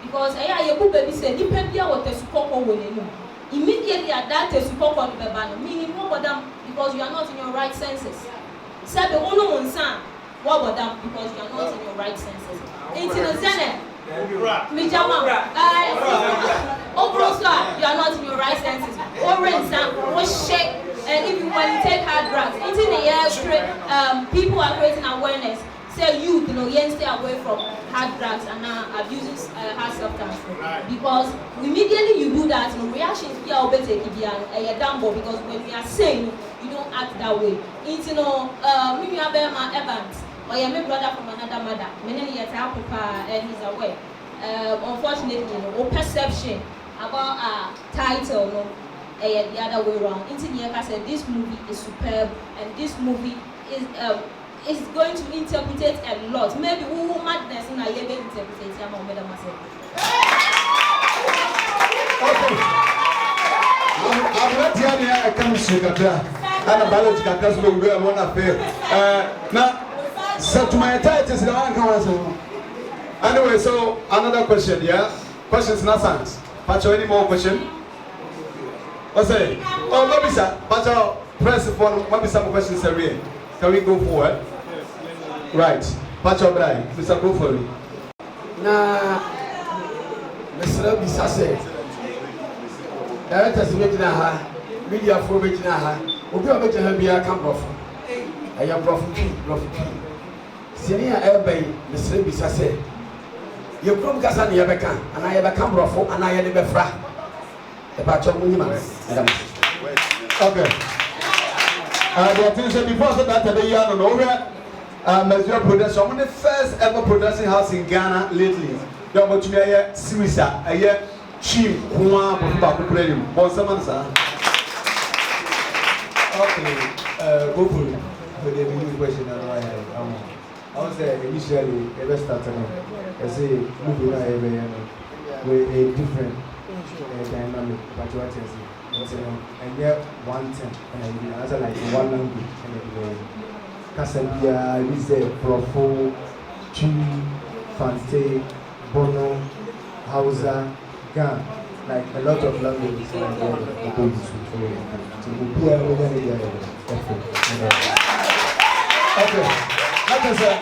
because you put baby say depend here what the support immediately at that the support on the baba meaning what about because you are not in your right senses. Said the only one son what about them because you are not in your right senses. Into the Zenith. Mijama, you are not in your right senses. Orange, shake, and if you when you take hard drugs, into the air straight, people are creating awareness. Say you know, stay away from hard drugs and abusing hard substances. Because immediately you do that, reactions here will be taken a dumbo because when we are saying you don't act that way. Into me have Evans. Or your brother from another mother, many years and he's away. Unfortunately, perception about a title, the other way around. Intinyaka said this movie is superb, and this movie is going to interpret it a lot. Maybe who madness in a year interpret it. Okay. I'm not here. I can't see that. I'm a biological person. We are one affair. Now. So to my titles, anyway, so another question, yeah? Questions not science. Pacho, any more question? What's it? Oh, maybe sir. Pacho, press the phone. Maybe some questions are real. Can we go forward? Right. Pacho, Brian, Mr. Go for it. Na Mr. Bisase. Directors meeting ha, media for meeting ha. Obi o meeting ha bia kan prof. Aya prof P. Senior Airway, Mr. Bisase. You come Cassan Yabeka, and I have a cambrofo, and I had a befra. The patch of Munima. Okay. The attention before that, the year on over, Mazur production, one of the first ever production house in Ghana lately. You're about to be a series, a year cheap, one of Poleeno. Bonsamansa. Okay, go for it. For the new question, I was initially ever started I say moving with a different dynamic, but what is it? And yet one thing, and I answer like one language, and Casabia, Lise, Profo, Chi, Fante, Bono, Hausa, Gan, like a lot of languages like that. Okay. Like I said,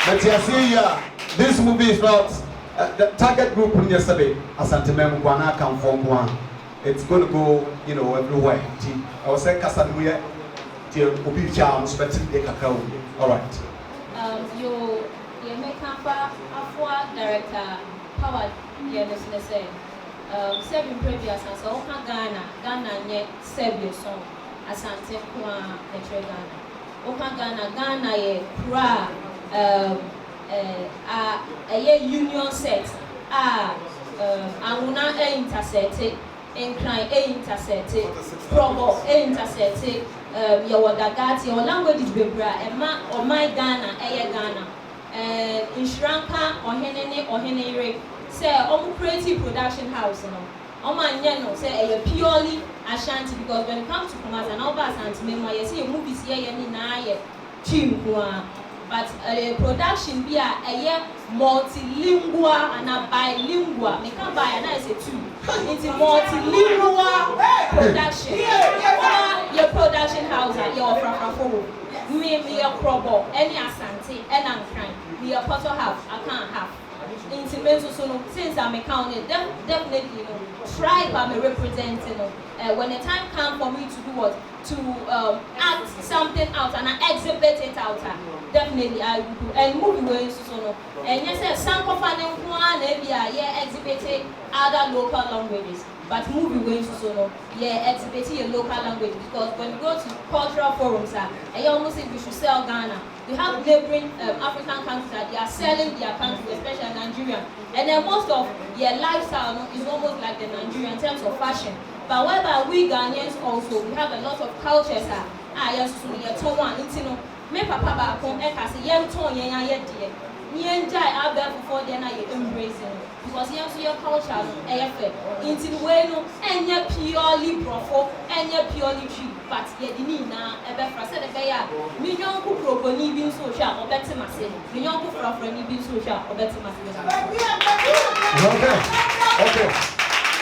but you see here, this movie is not the target group yesterday. Asante Memu Kwana come from one. It's going to go, you know, everywhere. I was saying Casaduya, Obi Charm, spending the cacao. All right. You make a director, Power, say, serving previous and so Ghana, yet serve song, Asante Kwa, Ghana. Oka Ghana, ye pra, a union set, Anguna intercepted. Incline intercepted, promo intercepted, Yawadagati or language bebra, or my Ghana, Ghana, Inshranka or Henene, say, creative production house, Yeno, say, purely Ashanti, because when it comes to Kumas and Obas and Memo, you see movies here, and Chimua. But production be a multilingual and a bilingual. Me can buy and I say two. It's a multilingual production. Your production house at your frafrafo. Me your crobble, any Asante, and I'm crying. Me a pot of half, I can't have. Intimate so since I'm accounting, definitely tribe I'm representing. When the time comes for me to do what? To act something out and I exhibit it out. Definitely I will do. And movie ways so and yes, some company one exhibiting other local languages. But movie ways so exhibiting a local language because when you go to cultural forums, I almost think we should sell Ghana. We have neighboring African countries that they are selling their country, especially Nigeria. And then most of their lifestyle is almost like the Nigerian in terms of fashion. But whereby we Ghanaians also, we have a lot of cultures. Yes, me papa ba kon e ka se yen ton yen aye de yen jai abel before then I embracing because yen so your culture no e fe intin we no enye purely brofo enye purely tree but ye di ni na e be fra se de be ya mi nyon ku proponi bi nso hwa obeti mase mi nyon ku frafra ni bi nso hwa obeti mase okay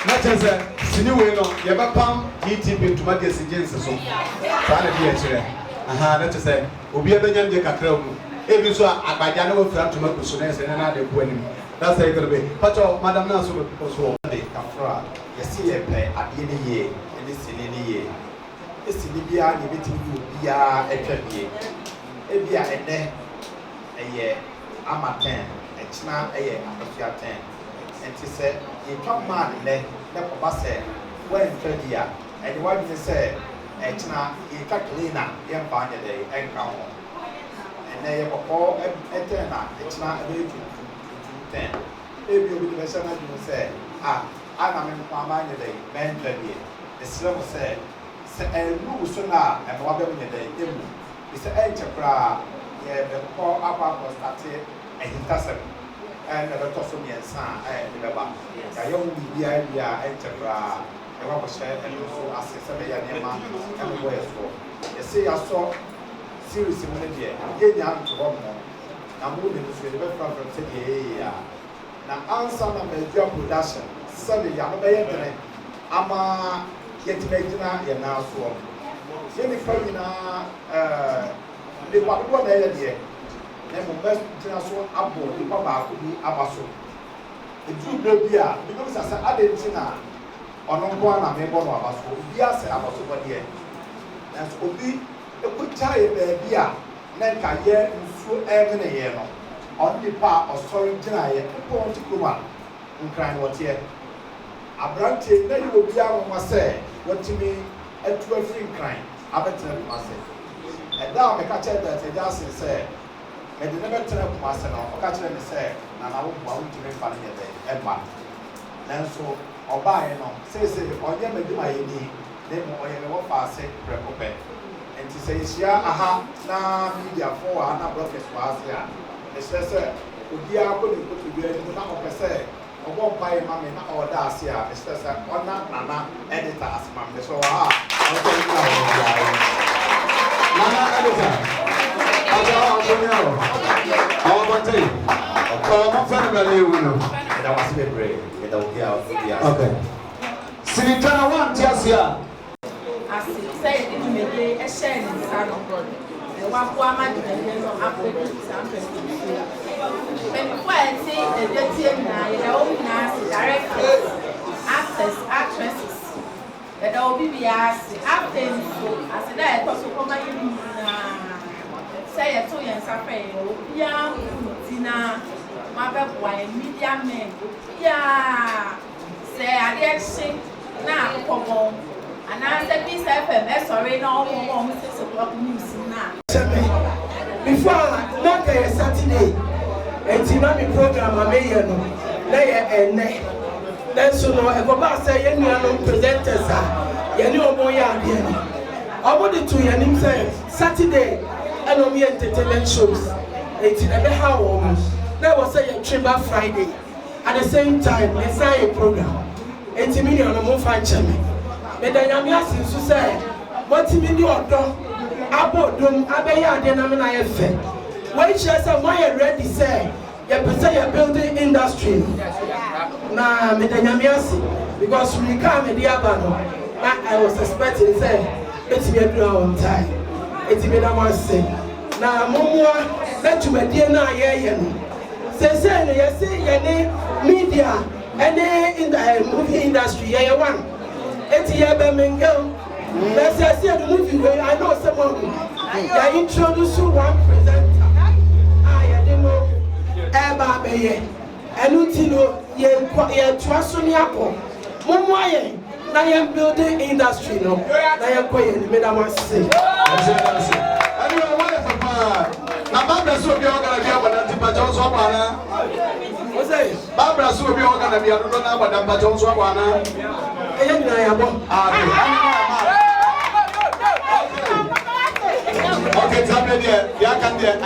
not as a sini we no ye ba pam GTP to make suggestions so ta na bi a kire that is say obi abenya nje kakra mu ebi so agbaja na wofra ntoma kuso na ese na de ko anim that's how it will be pacho madam na so de kafra yesi ye pe ade ne ye ene sini ne ye esini bia ne beti bia etwabie ebia ene eye amaten echina eye afia 10 enti se ye twama ne ko ba se when twadia ene wa bi se echina ita cleaner yem banye dey enka ho ene ye boko etena echina ebe 10 ebi obi be sana di say ana me kwa banye dey mentor die esle mo say se enu so na e mo be me dey emu ise enche kra ye be ko akwa ko start ehintasem and the to so miensa be ba ya yo bibia bia enche kra I want to share and also assess the Yanema and where for. You see, I saw series in India, again, you have to one more. I'm moving to the background from City. Now, answer number job production. Sunday, I'm a ama yet making a now for. Any family the one idea. Then, best general abo, the papa could be abaso. The two baby, because as I didn't ono kwa na mebo no abaso obi ase abaso bode na obi ekuta ye baabi a na nka ye nsu emene ye no on the pa osori gina ye pon ti kuma nkran wote abrante na ye obi a mo se wotimi atu afri nkran abetre kuma se e da me ka che da te ja se me de na betre kuma se no o ka che me se na na wo bo wotimi fa ne ye de e ma nanso obaye no say onye meduma yeni dem oye me wo fa se prekope enti say hia aha na media for na broadcast was ya e say obi akọ ni ko to bi ani na opese obo baye ma me na order ase a e say ona nana editor asma me so nana editor okay. Sinitana one tiasia. Asi say it me a share in son of God. The one who am I to the name of Africa sample. When directors, actors, actresses. There will be acting. I said that also come say a 2 years after yeah, Tina, my boy, media men, yeah, say I get sick now, come on. And I said, Miss FM, sorry, no more 6 o'clock news now. Before not a Saturday, and Tinami program, I may know, then so no, I go back say, you know, presenters are, you know, boy, I want to you say Saturday, and on me entertainment shows. It's in a how almost. There was a Tribal Friday. At the same time, let's say a program. 80 million on more fine channel. But then I'm asking to say, what you mean you are done? About them, Abaya, then I'm an IFA. When she has a wire ready, say, you say a building industry. Nah, Medanyamiasi, because we come in the Abano. I was expecting, say, it's me a on time. It's me that was say. Now, Momoa, let you be na yen. Say, you see, media, and in the movie industry, yeah, one. It's here, Birmingham. Let's say the movie where I know someone. I introduce you one presenter. I didn't know. Eba Beye. And Utino, ye trust on Yako. Momoa, na yam building industry, no. Na yam quiet, Madam say. Anyway, what if now Barbara so be organ be about that but also bana. What's that? Barbara so be organ be about that but that also bana. Eya na ya bo. Okay, tell me there. Ya can there.